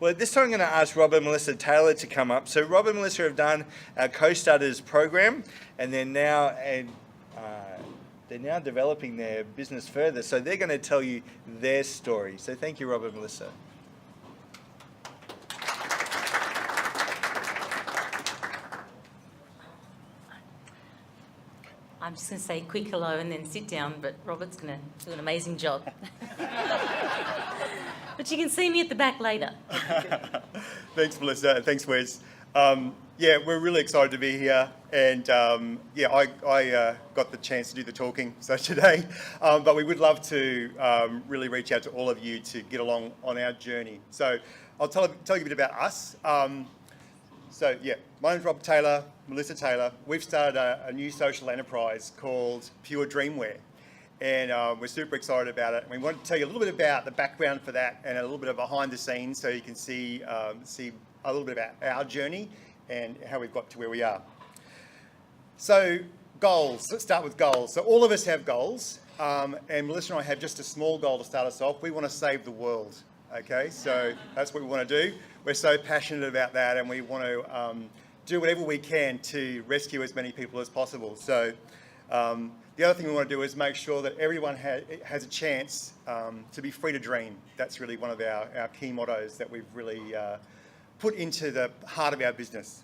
Well, this time I'm going to ask Rob and Melissa Taylor to come up. So Rob and Melissa have done our Co.starters program, and they're now developing their business further. So they're going to tell you their story. So thank you, Rob and Melissa. I'm just going to say quick hello and then sit down, but Robert's going to do an amazing job. But you can see me at the back later. Thanks, Melissa. Thanks, Wes. Yeah, we're really excited to be here, and I got the chance to do the talking today, but we would love to really reach out to all of you to get along on our journey. So I'll tell you a bit about us. My name's Rob Taylor, Melissa Taylor. We've started a new social enterprise called Pure Dreamwear, and we're super excited about it. And we want to tell you a little bit about the background for that and a little bit of behind the scenes, so you can see a little bit about our journey and how we've got to where we are. So goals, let's start with goals. So all of us have goals, and Melissa and I have just a small goal to start us off. We want to save the world, okay? So that's what we want to do. We're so passionate about that, and we want to do whatever we can to rescue as many people as possible. So the other thing we want to do is make sure that everyone has a chance to be free to dream. That's really one of our key mottos that we've really put into the heart of our business.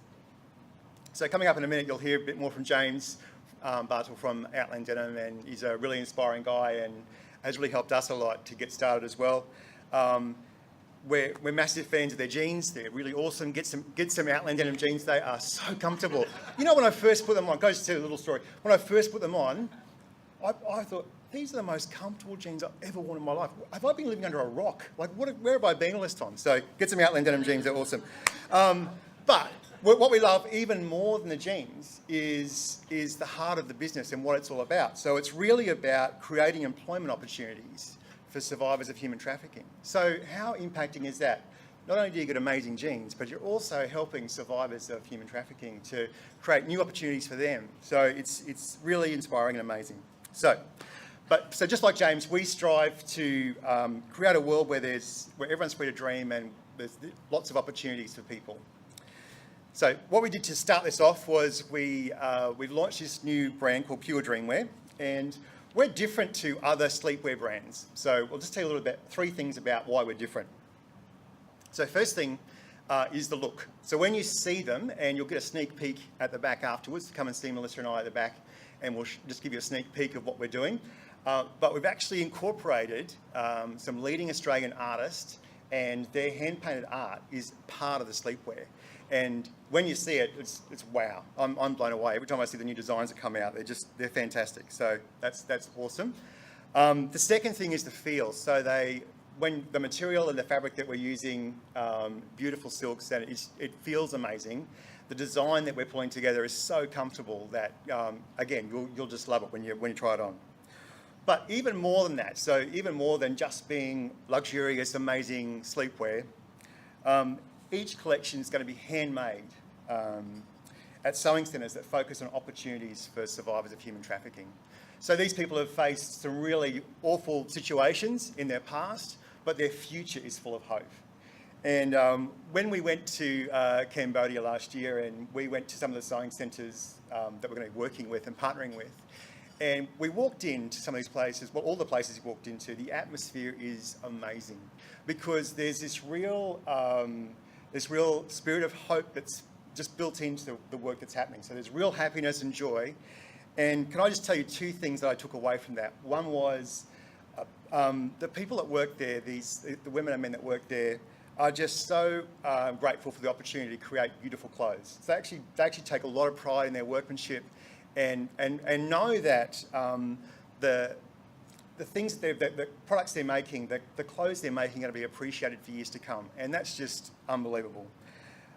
So coming up in a minute, you'll hear a bit more from James Bartle from Outland Denim, and he's a really inspiring guy and has really helped us a lot to get started as well. We're massive fans of their jeans. They're really awesome. Get some Outland Denim jeans. They are so comfortable. You know, when I first put them on, goes to tell you a little story. When I first put them on, I thought, these are the most comfortable jeans I've ever worn in my life. Have I been living under a rock? Like, where have I been all this time? So get some Outland Denim jeans. They're awesome. But what we love even more than the jeans is the heart of the business and what it's all about. So it's really about creating employment opportunities for survivors of human trafficking. So how impacting is that? Not only do you get amazing jeans, but you're also helping survivors of human trafficking to create new opportunities for them. So it's really inspiring and amazing. So just like James, we strive to create a world where everyone's free to dream and there's lots of opportunities for people. So what we did to start this off was we launched this new brand called Pure Dreamwear, and we're different to other sleepwear brands. So we'll just tell you a little bit, 3 things about why we're different. So first thing is the look. So when you see them, and you'll get a sneak peek at the back afterwards, come and see Melissa and I at the back, and we'll just give you a sneak peek of what we're doing. But we've actually incorporated some leading Australian artists, and their hand-painted art is part of the sleepwear. And when you see it, it's wow. I'm blown away. Every time I see the new designs that come out, they're fantastic. So that's awesome. The second thing is the feel. So when the material and the fabric that we're using, beautiful silks, and it feels amazing. The design that we're pulling together is so comfortable that, again, you'll just love it when you try it on. But even more than that, so even more than just being luxurious, amazing sleepwear, each collection is going to be handmade at sewing centres that focus on opportunities for survivors of human trafficking. So these people have faced some really awful situations in their past, but their future is full of hope. And when we went to Cambodia last year, and we went to some of the sewing centres that we're going to be working with and partnering with, and we walked into some of these places, well, all the places we walked into, the atmosphere is amazing because there's this real spirit of hope that's just built into the work that's happening. So there's real happiness and joy. And can I just tell you 2 things that I took away from that? One was the people that work there, the women and men that work there, are just so grateful for the opportunity to create beautiful clothes. So they actually take a lot of pride in their workmanship, and know that the things the products they're making, the clothes they're making, are going to be appreciated for years to come, and that's just unbelievable.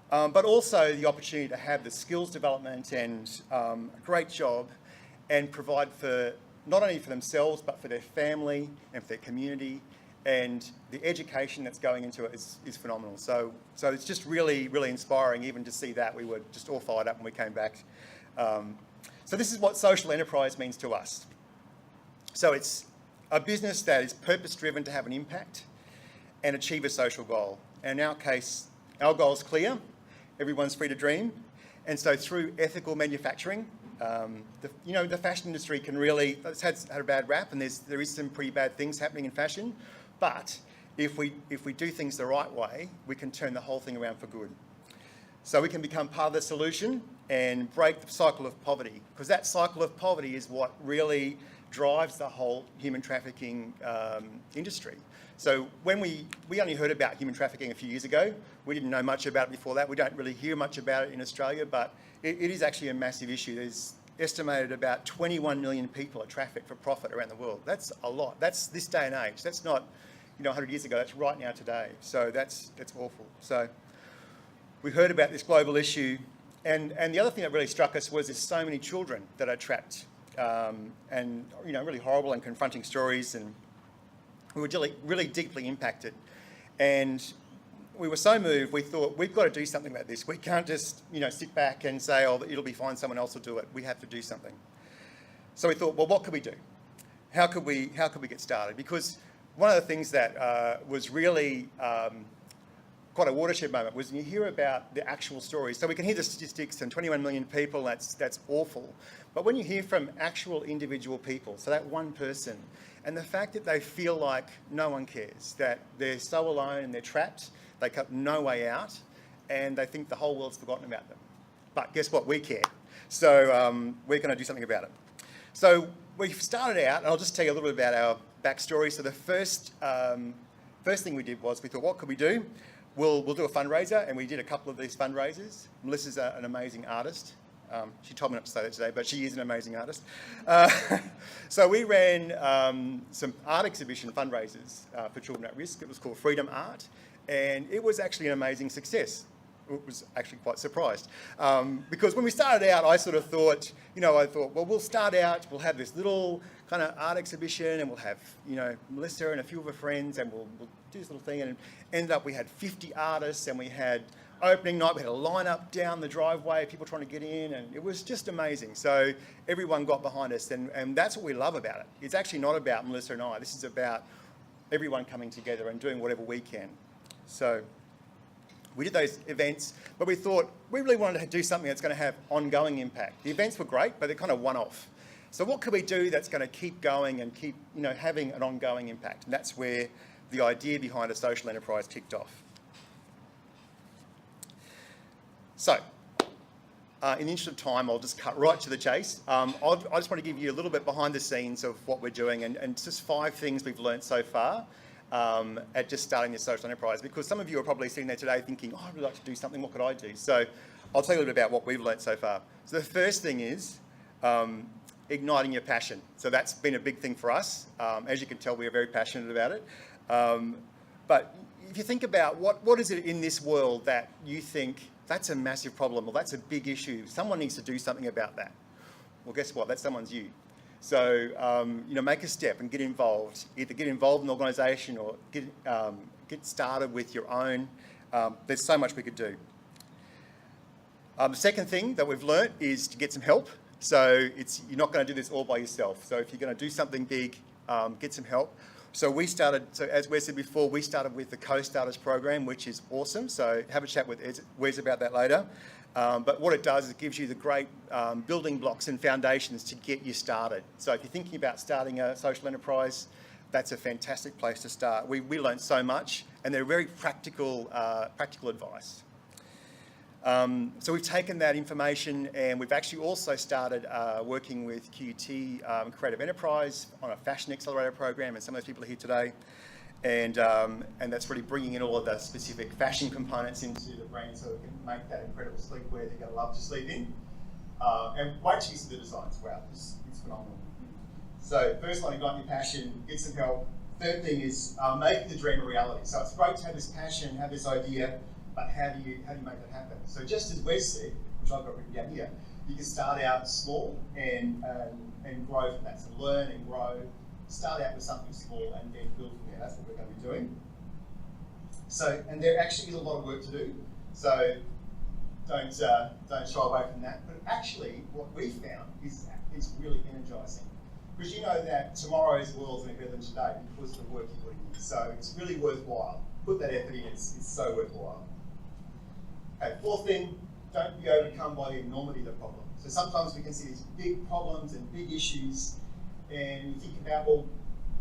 But also the opportunity to have the skills development and a great job, and provide for not only for themselves but for their family and for their community, and the education that's going into it is phenomenal. So it's just really, really inspiring even to see that. We were just all fired up when we came back. So this is what social enterprise means to us. So it's a business that is purpose-driven to have an impact and achieve a social goal. And in our case, our goal is clear. Everyone's free to dream. And so through ethical manufacturing, the fashion industry can really, it's had a bad rap, and there is some pretty bad things happening in fashion. But if we do things the right way, we can turn the whole thing around for good. So we can become part of the solution and break the cycle of poverty, because that cycle of poverty is what really drives the whole human trafficking industry. So when we only heard about human trafficking a few years ago, we didn't know much about it before that. We don't really hear much about it in Australia, but it is actually a massive issue. There's estimated about 21 million people are trafficked for profit around the world. That's a lot. That's this day and age. That's not 100 years ago. That's right now today. So that's awful. So we heard about this global issue, and the other thing that really struck us was there's so many children that are trapped, and really horrible and confronting stories, and we were really deeply impacted. And we were so moved, we thought, we've got to do something about this. We can't just sit back and say, oh, it'll be fine, someone else will do it. We have to do something. So we thought, well, what could we do? How could we get started? Because one of the things that was really quite a watershed moment was when you hear about the actual stories. So we can hear the statistics and 21 million people, that's awful. But when you hear from actual individual people, so that one person, and the fact that they feel like no one cares, that they're so alone and they're trapped, they got no way out, and they think the whole world's forgotten about them. But guess what? We care. So we're going to do something about it. So we started out, and I'll just tell you a little bit about our backstory. So the first thing we did was we thought, what could we do? We'll do a fundraiser, and we did a couple of these fundraisers. Melissa's an amazing artist. She told me not to say that today, but she is an amazing artist. So we ran some art exhibition fundraisers for children at risk. It was called Freedom Art, and it was actually an amazing success. I was actually quite surprised. Because when we started out, I sort of thought, well, we'll start out, we'll have this little kind of art exhibition, and we'll have, Melissa and a few of her friends, and we'll do this little thing. And ended up, we had 50 artists, and we had opening night, we had a line-up down the driveway, people trying to get in, and it was just amazing. So everyone got behind us, and that's what we love about it. It's actually not about Melissa and I. This is about everyone coming together and doing whatever we can. So we did those events, but we thought we really wanted to do something that's going to have ongoing impact. The events were great, but they're kind of one-off. So what could we do that's going to keep going and keep, having an ongoing impact? And that's where the idea behind a social enterprise kicked off. So, in the interest of time, I'll just cut right to the chase. I just want to give you a little bit behind the scenes of what we're doing, and just 5 things we've learned so far at just starting this social enterprise, because some of you are probably sitting there today thinking, oh, I'd really like to do something, what could I do? So I'll tell you a little bit about what we've learned so far. So the first thing is igniting your passion. So that's been a big thing for us. As you can tell, we are very passionate about it. But if you think about what is it in this world that you think, that's a massive problem, or that's a big issue, someone needs to do something about that. Well, guess what? That someone's you. So, make a step and get involved. Either get involved in an organisation or get started with your own. There's so much we could do. The second thing that we've learnt is to get some help. So you're not going to do this all by yourself. So if you're going to do something big, get some help. So as Wes said before, we started with the Co.starters program, which is awesome. So have a chat with Wes about that later. But what it does is it gives you the great building blocks and foundations to get you started. So if you're thinking about starting a social enterprise, that's a fantastic place to start. We learned so much, and they're very practical advice. So we've taken that information, and we've actually also started working with QUT Creative Enterprise on a fashion accelerator program, and some of those people are here today. And that's really bringing in all of the specific fashion components into the brand so it can make that incredible sleepwear that you're going to love to sleep in. And wait till you see the designs. Wow, it's phenomenal. So first one, ignite your passion, get some help. Third thing is making the dream a reality. So it's great to have this passion, have this idea, but how do you make that happen? So just as Wes said, which I've got written down here, you can start out small and grow from that. So learn and grow. Start out with something small and then build from there. That's what we're going to be doing. So, and there actually is a lot of work to do. So don't shy away from that. But actually, what we found is really energizing. Because you know that tomorrow's world's going to be better than today because of the work you're putting in. So it's really worthwhile. put that effort in, it's so worthwhile. Okay, fourth thing, don't be overcome by the enormity of the problem. So sometimes we can see these big problems and big issues, and we think about, well,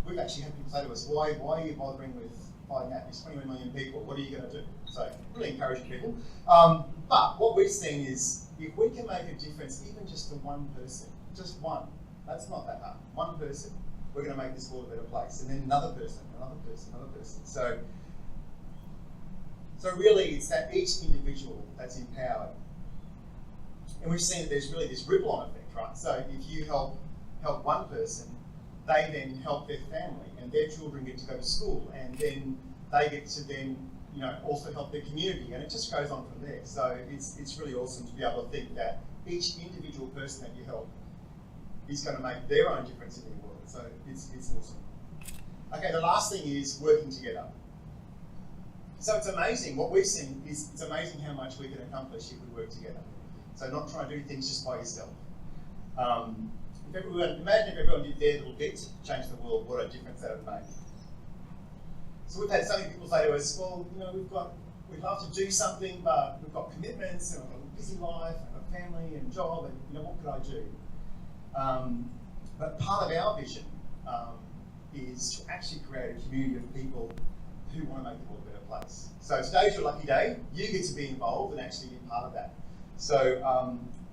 we've actually had people say to us, why are you bothering with fighting that? There's 21 million people, what are you going to do? So really encouraging people. But what we've seen is, if we can make a difference, even just to one person, just one, that's not that hard, one person, we're going to make this world a better place. And then another person, another person, another person. So really it's that each individual that's empowered. And we've seen that there's really this ripple-on effect, right? So if you help one person, they then help their family, and their children get to go to school, and then they get to then, also help their community, and it just goes on from there. So it's really awesome to be able to think that each individual person that you help is going to make their own difference in the world. So it's awesome. Okay, the last thing is working together. So it's amazing. What we've seen is it's amazing how much we can accomplish if we work together. So not trying to do things just by yourself. Imagine if everyone did their little bit to change the world, what a difference that would make. So we've had so many people say to us, well, we'd love to do something, but we've got commitments, and I've got a busy life, I've got family and job, and what could I do? But part of our vision is to actually create a community of people who want to make the world a better place. So today's your lucky day. You get to be involved and actually be part of that. So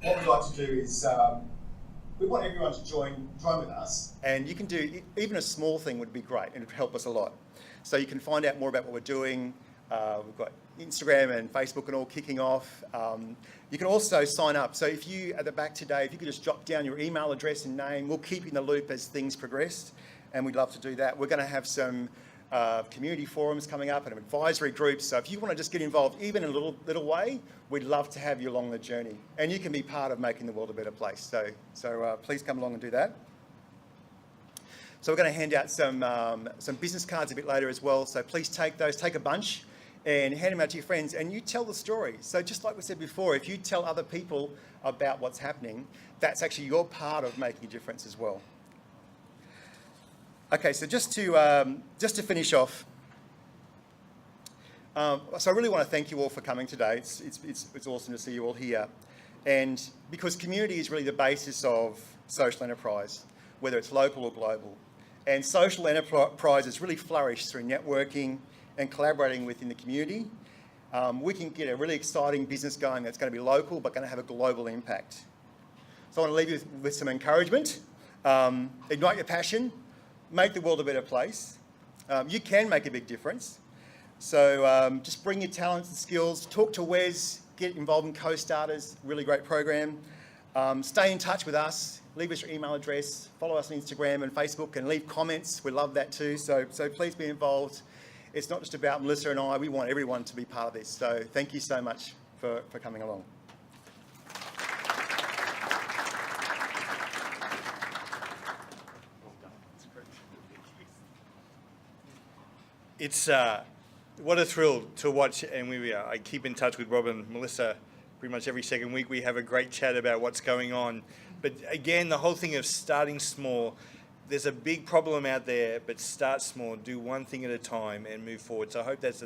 what we'd like to do is we want everyone to join with us. And you can do, even a small thing would be great, and it would help us a lot. So you can find out more about what we're doing. We've got Instagram and Facebook and all kicking off. You can also sign up. So if you, at the back today, if you could just jot down your email address and name, we'll keep you in the loop as things progress, and we'd love to do that. We're going to have some community forums coming up and advisory groups. So if you want to just get involved, even in a little way, we'd love to have you along the journey. And you can be part of making the world a better place. So please come along and do that. So we're going to hand out some business cards a bit later as well. So please take those, take a bunch and hand them out to your friends, and you tell the story. So just like we said before, if you tell other people about what's happening, that's actually your part of making a difference as well. Okay, so just to finish off, so I really want to thank you all for coming today. It's awesome to see you all here, and because community is really the basis of social enterprise, whether it's local or global. And social enterprises really flourish through networking and collaborating within the community. We can get a really exciting business going that's going to be local but going to have a global impact. So I want to leave you with some encouragement. Ignite your passion. Make the world a better place. You can make a big difference. So just bring your talents and skills. Talk to Wes. Get involved in Co.starters. Really great program. Stay in touch with us. Leave us your email address. Follow us on Instagram and Facebook, and leave comments. We love that too. So please be involved. It's not just about Melissa and I. We want everyone to be part of this. So thank you so much for coming along. It's what a thrill to watch, and I keep in touch with Rob and Melissa pretty much every second week. We have a great chat about what's going on. But again, the whole thing of starting small, there's a big problem out there, but start small, do one thing at a time and move forward. So I hope that's